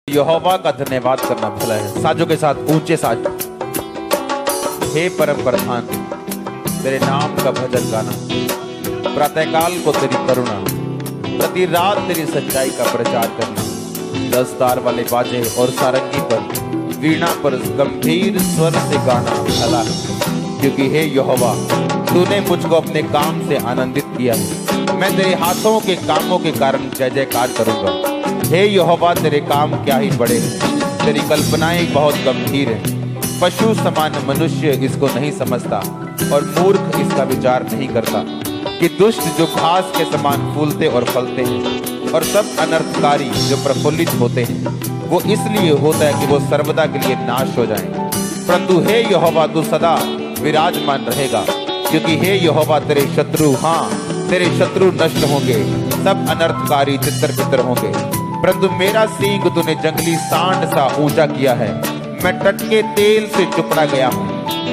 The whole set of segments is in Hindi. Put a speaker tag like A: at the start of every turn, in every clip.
A: यहोवा का धन्यवाद करना भला है। साजों के साथ ऊंचे साज। हे परम प्रधान, तेरे नाम का भजन गाना, प्रातःकाल को तेरी करुणा, प्रति रात तेरी सच्चाई का प्रचार करना, 10 तार वाले बाजे और सारंगी पर, वीणा पर गंभीर स्वर से गाना भला है। क्योंकि हे यहोवा, तूने मुझको अपने काम से आनंदित किया है। मैं तेरे हाथों के कामों के कारण जय जयकार करूंगा। हे यहोवा, तेरे काम क्या ही बड़े हैं, तेरी कल्पनाएं बहुत गंभीर हैं। पशु समान मनुष्य इसको नहीं समझता और मूर्ख इसका विचार नहीं करता कि दुष्ट जो घास के समान फूलते और फलते हैं और सब अनर्थकारी जो प्रफुल्लित होते हैं, वो इसलिए होता है कि वो सर्वदा के लिए नाश हो जाएं। परंतु हे यहोवा, तू सदा विराजमान रहेगा। क्योंकि हे यहोवा, तेरे शत्रु, हाँ तेरे शत्रु नष्ट होंगे, सब अनर्थकारी तितर बितर होंगे। परंतु मेरा सींग तूने जंगली सांड सा ऊंचा किया है। मैं टटके तेल से चुपड़ा गया हूँ।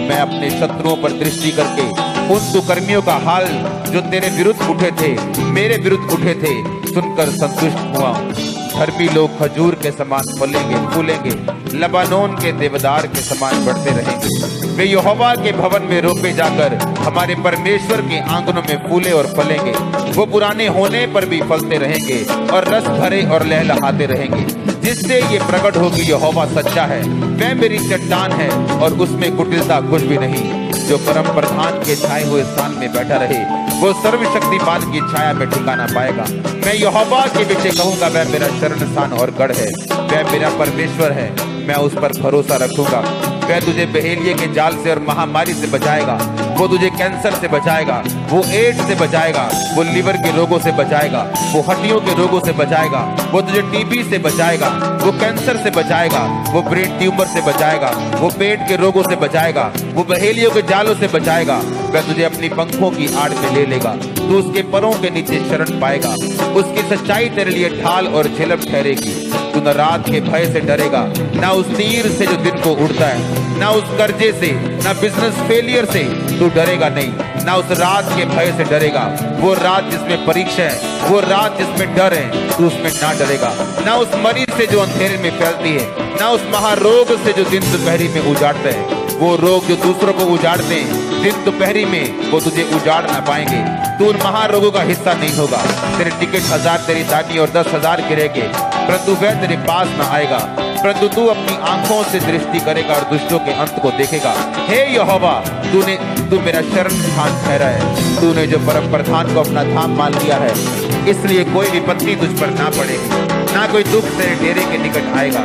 A: मैं अपने शत्रुओं पर दृष्टि करके उन दुष्कर्मियों का हाल जो तेरे विरुद्ध उठे थे, मेरे विरुद्ध उठे थे, सुनकर संतुष्ट हुआ हूँ। धर्मी लोग खजूर के समान फलेंगे फूलेंगे, लबानोन के देवदार के समान बढ़ते रहेंगे। वे यहोवा के भवन में रोपे जाकर हमारे परमेश्वर के आंगनों में फूले और फलेंगे। वो पुराने होने पर भी फलते रहेंगे और रस भरे और लहलहाते रहेंगे। जिससे ये प्रकट होगी यहोवा सच्चा है, वह मेरी चट्टान है और उसमें कुटिलता कुछ भी नहीं। जो परम प्रधान के छाए हुए स्थान में बैठा रहे, वो सर्वशक्तिमान की छाया में ठिकाना पाएगा। मैं यहोवा के विषय कहूंगा, वह मेरा शरण स्थान और गढ़ है, वह मेरा परमेश्वर है, मैं उस पर भरोसा रखूंगा। वह तुझे बहेलिये के जाल से और महामारी से बचाएगा। वो तुझे कैंसर से बचाएगा, वो एड्स से बचाएगा, वो लीवर के रोगों से बचाएगा, वो हड्डियों के रोगों से बचाएगा, वो तुझे टीबी से बचाएगा, वो कैंसर से बचाएगा, वो ब्रेन ट्यूमर से बचाएगा, वो पेट के रोगों से बचाएगा, वो बहेलियों के जालों से बचाएगा। वह तुझे अपनी पंखों की आड़ में ले लेगा, तू उसके परों के नीचे शरण पाएगा। उसकी सच्चाई तेरे लिए ढाल और झिलम ठहरेगी। तू न रात के भय से डरेगा, न उस तीर से जो दिन को उड़ता है, न उस कर्जे से, न बिजनेस फेलियर से तू डरेगा नहीं, न उस रात के भय से डरेगा। वो रात जिसमें परीक्षा है, वो रात जिसमें डर है, तू उसमें ना डरेगा। न उस मरीज से जो अंधेरे में फैलती है, न उस महारोग से जो दिन दोपहरी में उजाड़ता है। वो रोग जो दूसरों को उजाड़ते हैं, दिन दोपहरी में वो तुझे उजाड़ ना पाएंगे। तू उन महारोगों का हिस्सा नहीं होगा। तेरे टिकट 1000 तेरी दानी और 10,000 गिरेंगे, परंतु वह तेरे पास न आएगा। परंतु तू अपनी आंखों से दृष्टि करेगा और दुष्टों के अंत को देखेगा। हे यहोवा, तू मेरा शरण स्थान ठहरा है। तूने जो परम प्रधान को अपना धाम मान लिया है, इसलिए कोई विपत्ति तुझ पर ना पड़ेगी, ना कोई दुख तेरे डेरे के निकट आएगा।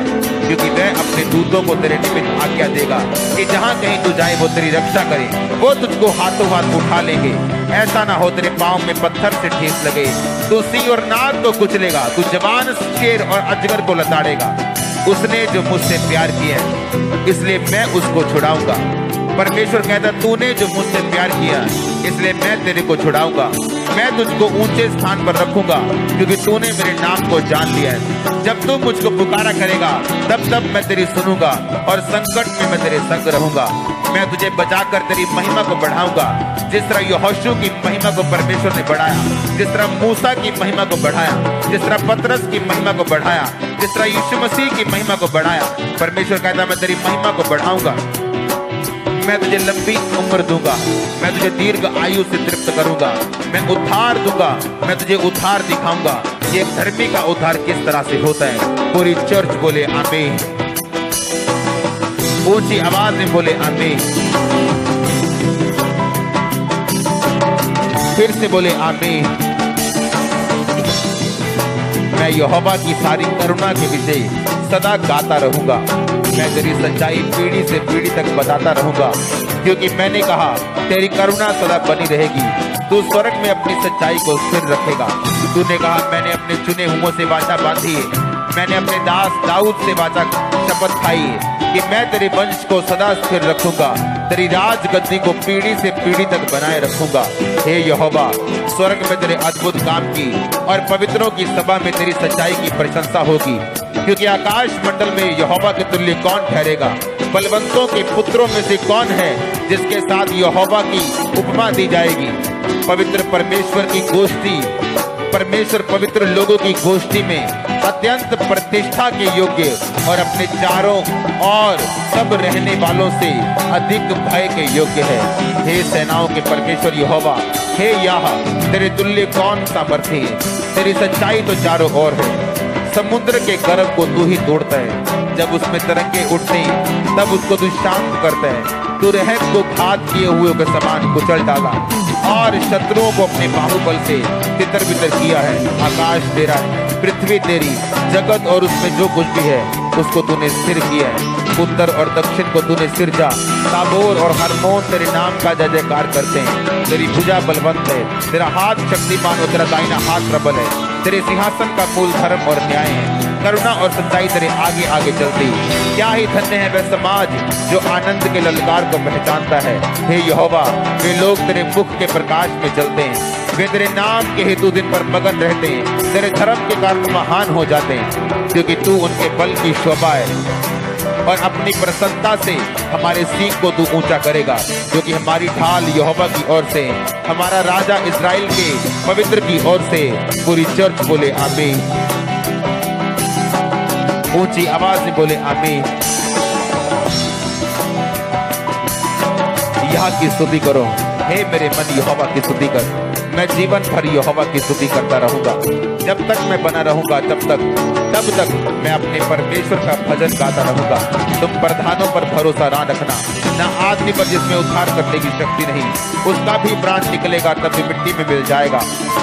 A: क्योंकि वह अपने दूतों को तेरे निमित्त आज्ञा देगा कि जहाँ कहीं तू जाए वो तेरी रक्षा करे। वो तुझको हाथों हाथ उठा लेंगे, ऐसा ना हो तेरे पाँव में पत्थर से ठेस लगे। तू सिंह और नाग को कुचलेगा, तू जवान शेर और अजगर को लताड़ेगा। उसने जो मुझसे प्यार किया है, इसलिए मैं उसको छुड़ाऊंगा। परमेश्वर कहता, तूने जो मुझसे प्यार किया, इसलिए मैं तेरे को छुड़ाऊंगा। मैं तुझको ऊंचे स्थान पर रखूंगा, क्योंकि तूने मेरे नाम को जान लिया है। जब तू मुझको पुकारा करेगा, तब मैं तेरी सुनूंगा और संकट में मैं तेरे संग रहूंगा। मैं तुझे बचाकर तेरी महिमा को बढ़ाऊंगा। जिस तरह यहोशू की महिमा को परमेश्वर ने बढ़ाया, जिस तरह मूसा की महिमा को बढ़ाया, जिस तरह पतरस की महिमा को बढ़ाया, जिस तरह यीशु मसीह की महिमा को बढ़ाया, परमेश्वर कहता, मैं तेरी महिमा को बढ़ाऊंगा। मैं तुझे लंबी उम्र दूंगा, मैं तुझे दीर्घ आयु से तृप्त करूंगा, मैं उद्धार दूंगा, मैं तुझे उद्धार दिखाऊंगा। ये धर्मी का उद्धार किस तरह से होता है। पूरी चर्च बोले आमीन, ऊंची आवाज में बोले आमीन, फिर से बोले आमीन। मैं यहोवा की सारी करुणा के विषय सदा गाता रहूंगा। मैं तेरी सच्चाई पीढ़ी से पीढ़ी तक बताता रहूंगा, क्योंकि मैंने कहा तेरी करुणा सदा बनी रहेगी। तू स्वर्ग में अपनी सच्चाई को स्थिर रखेगा। तूने कहा, मैंने अपने चुने हुओं से वाचा बांधी है, मैंने अपने दास दाऊद से वाचा शपथ खाई है कि मैं तेरे वंश को सदा स्थिर रखूंगा, तेरी राजगद्दी को पीढ़ी से पीढ़ी तक बनाए रखूंगा। हे यहोवा, स्वर्ग में तेरे अद्भुत काम की और पवित्रों की सभा में तेरी सच्चाई की प्रशंसा होगी। क्योंकि आकाश मंडल में यहोवा के तुल्य कौन ठहरेगा। बलवंतों के पुत्रों में से कौन है जिसके साथ यहोवा की उपमा दी जाएगी। पवित्र परमेश्वर की गोष्ठी, परमेश्वर पवित्र लोगों की गोष्ठी में अत्यंत प्रतिष्ठा के योग्य और अपने चारों और सब रहने वालों से अधिक भय के योग्य है। हे सेनाओं के परमेश्वर यहोवा, हे याह, तेरे तुल्य कौन सामर्थी है? तेरी सच्चाई तो चारों ओर है। समुद्र के गर्भ को तू ही तोड़ता है, जब उसमें तरंगे उठती तब उसको तू शांत करता है। तू रहम को घात किए हुए के समान कुचल डाला और शत्रुओं को अपने बाहुबल से तितर बितर किया है। आकाश तेरा है, पृथ्वी तेरी, जगत और उसमें जो कुछ भी है उसको तूने स्थिर किया है। उत्तर और दक्षिण को तूने सिरजा। ताबोर और हरमोन तेरे नाम का जय जयकार करते हैं। तेरी भुजा बलवंत है, तेरा हाथ शक्तिमान और तेरा दाहिना हाथ प्रबल है। तेरे सिंहासन का मूल धर्म और न्याय है, करुणा और सच्चाई तेरे आगे आगे चलती। क्या ही धन्य है वह समाज जो आनंद के ललकार को पहचानता है। हे यहोवा, वे लोग तेरे मुख के प्रकाश में चलते हैं। वे तेरे नाम के हेतु दिन पर मगन रहते हैं। तेरे धर्म के कारण महान हो जाते हैं, क्योंकि तू उनके बल की शोभा है और अपनी प्रसन्नता से हमारे सींग को तू ऊंचा करेगा, क्योंकि हमारी ढाल यहोवा की ओर से, हमारा राजा इस्राएल के पवित्र की ओर से। पूरी चर्च बोले आमीन, ऊंची आवाज में बोले आमीन। यह की स्तुति करो, हे मेरे मन यहोवा की स्तुति कर। मैं जीवन भर यहोवा की स्तुति करता रहूंगा। जब तक मैं बना रहूंगा तब तक मैं अपने परमेश्वर का भजन गाता रहूंगा। तुम प्रधानों पर भरोसा ना रखना, न आदमी पर जिसमें उद्धार करने की शक्ति नहीं। उसका भी प्राण निकलेगा तब भी मिट्टी में मिल जाएगा।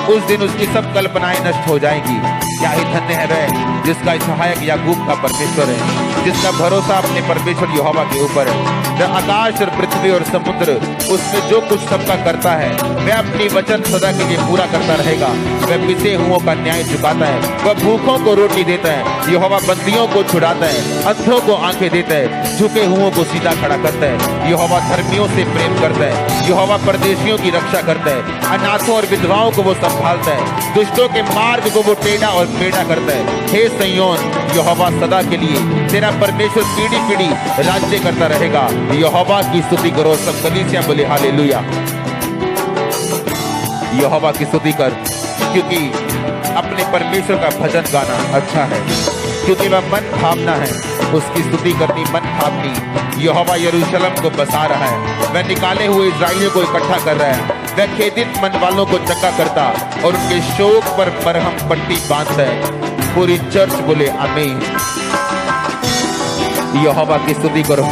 A: उस दिन उसकी सब कल्पनाएं नष्ट हो जाएंगी। क्या ही धन्य है वह जिसका सहायक याकूब का परमेश्वर है, जिसका भरोसा अपने परमेश्वर यहोवा के ऊपर है। वह आकाश और पृथ्वी और समुद्र उसमें जो कुछ सबका करता है, वह अपनी वचन सदा के लिए पूरा करता रहेगा। वह पिसे हुओं का न्याय चुकाता है, वह भूखों को रोटी देता है। यहोवा बंदियों को छुड़ाता है, अंधों को आंखें देता है, झुके हुओं को सीधा खड़ा करता है। यहोवा धर्मियों से प्रेम करता है, यहोवा परदेशियों की रक्षा करता है। अनाथों और विधवाओं को वो संभालता है, दुष्टों के मार्ग को वो टेढ़ा और मेढ़ा करता है। हे सिय्योन, यहोवा सदा के लिए, तेरा परमेश्वर पीढ़ी पीढ़ी राज्य करता रहेगा। यहोवा की स्तुति करो। सब कलीसिया बोले हालेलुया। यहोवा की स्तुति कर, क्योंकि अपने परमेश्वर का भजन गाना अच्छा है, क्योंकि वह मन भावना है। उसकी स्तुति करनी मन भावनी। यहोवा यरूशलेम को बसा रहा है, वह निकाले हुए इस्राएलियों को इकट्ठा कर रहा है। वह खेदित मन वालों को चंगा करता और उनके शोक पर मरहम पट्टी बांधता है। पूरी चर्च बोले आमीन। यहोवा की स्तुति करो,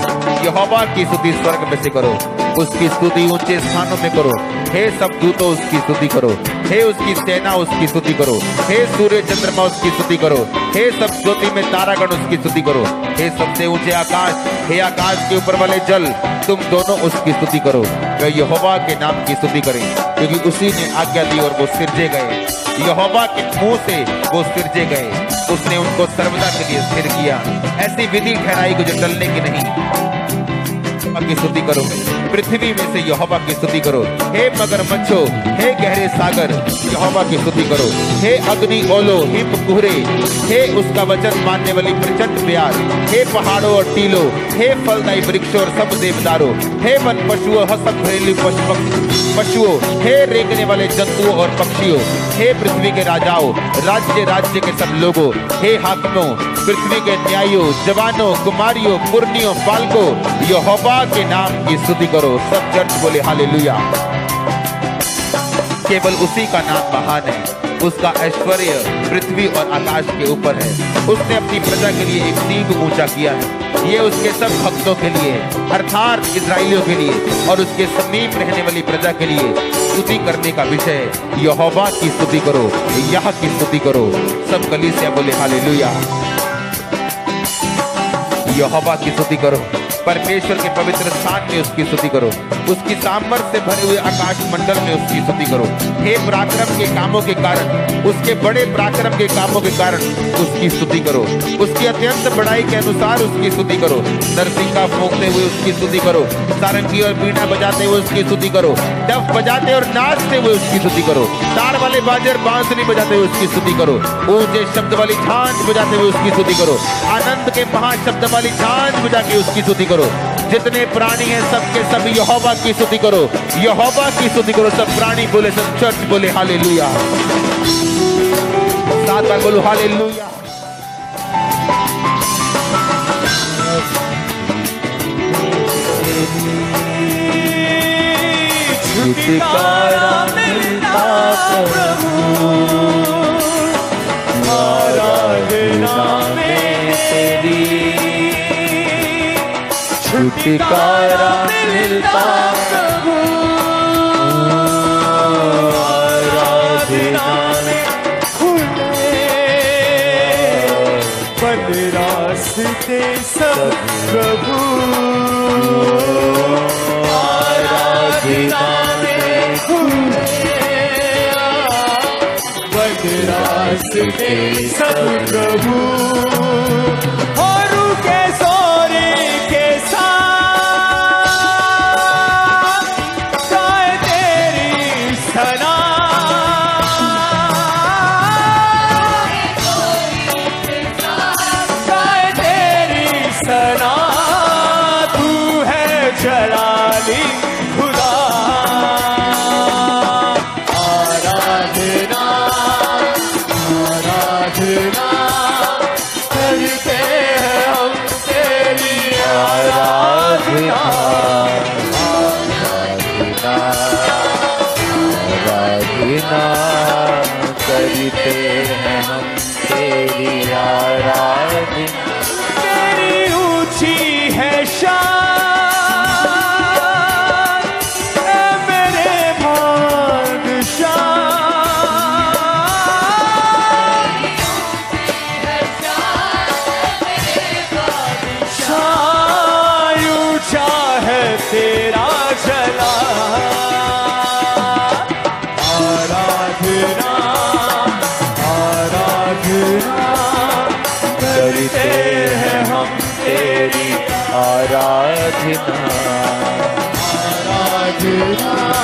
A: यहोवा की स्तुति स्वर्ग में से करो, उसकी स्तुति ऊंचे स्थानों में करो। हे सब दूतों उसकी स्तुति करो, हे उसकी सेना उसकी स्तुति करो। हे सूर्य चंद्रमा उसकी स्तुति करो, हे सब ज्योति में तारागण उसकी स्तुति करो। हे सबसे ऊंचे आकाश, हे आकाश के ऊपर वाले जल, तुम दोनों उसकी स्तुति करो। वे यहोवा के नाम की स्तुति करें, क्योंकि उसी ने आज्ञा दी और वो सिरजे गए। यहोवा के मुंह से वो सिरजे गए, उसने उनको सर्वदा के लिए स्थिर किया। ऐसी विधि ठहराई को जो टलने की नहीं। की स्तुति करो, पृथ्वी में से यहोवा की स्तुति करो। हे मगरमच्छो, हे गहरे सागर, यहोवा की स्तुति करो। हे अग्नि ओलो, हिम कुहरे, हे उसका वचन मानने वाली प्रचंड प्यार, हे पहाड़ों और टीलों, हे फलदायी वृक्षों और सब देवदारों, हे वन पशुओं, हसक घरेलू पशुओं, हे रेंगने वाले जंतुओं और पक्षियों, हे पृथ्वी के राजाओं, राज्य राज्य के सब लोगों, हे हाकिमों, पृथ्वी के न्यायियों, जवानों, कुमारियों, पुरनियों, बालकों, यहोवा के नाम की स्तुति करो। सब चर्च बोले हालेलुया। केवल उसी का नाम महान है, उसका ऐश्वर्य पृथ्वी और आकाश के ऊपर है। उसने अपनी प्रजा के लिए एक सींग ऊंचा किया है। ये उसके सब भक्तों के लिए, अर्थात इस्राएलियों के लिए और उसके समीप रहने वाली प्रजा के लिए स्तुति करने का विषय है। यहोवा की स्तुति करो, यह की स्तुति करो। सब कलीसिया बोले हालेलुया। यहोवा की स्तुति करो, परमेश्वर के पवित्र स्थान में उसकी स्तुति करो, उसकी सामर्थ्य से भरे हुए आकाश मंडल में उसकी स्तुति करो। हे पराक्रम के कामों के कारण, उसके बड़े पराक्रम के कामों के कारण उसकी स्तुति करो। उसकी अत्यंत बड़ाई के अनुसार उसकी स्तुति करो। नरसिंगा फूंकते हुए उसकी स्तुति करो, सारंगी और बीड़ा बजाते हुए उसकी स्तुति करो, डफ बजाते और नाचते हुए उसकी स्तुति करो, तार वाले बाजे और बांसुरी बजाते हुए उसकी स्तुति करो, ऊंचे शब्द वाली झांझ बजाते हुए उसकी स्तुति करो, आनंद के महाशब्द वाली झांझ बजा के उसकी स्तुति करो। जितने प्राणी हैं सबके सब यहोवा की स्तुति करो, यहोवा की स्तुति करो। सब प्राणी बोले, सब चर्च बोले हालेलुया। साथ बार बोलो हालेलुया। छुटकारा मिलता प्रभु, आराधना में तेरी छुटकारा मिलता प्रभु, आराधना में खुले बंद रास्ते सब प्रभु, आराधना में खुले बंद रास्ते सब प्रभु, और के सोरे के साथ गाए तेरी सना, गाए तेरी सना, तू है जलाली खुदा, आराधना आराधना करते हैं हम तेरी, आराधना आराधना आराधना करते हैं हम तेरी, आराधना तेरी ऊंची है शान ए मेरे बादशाह, ऊंचा है तेरा जला, आराधना आराधना करते हैं हम तेरी, आराधना आराधना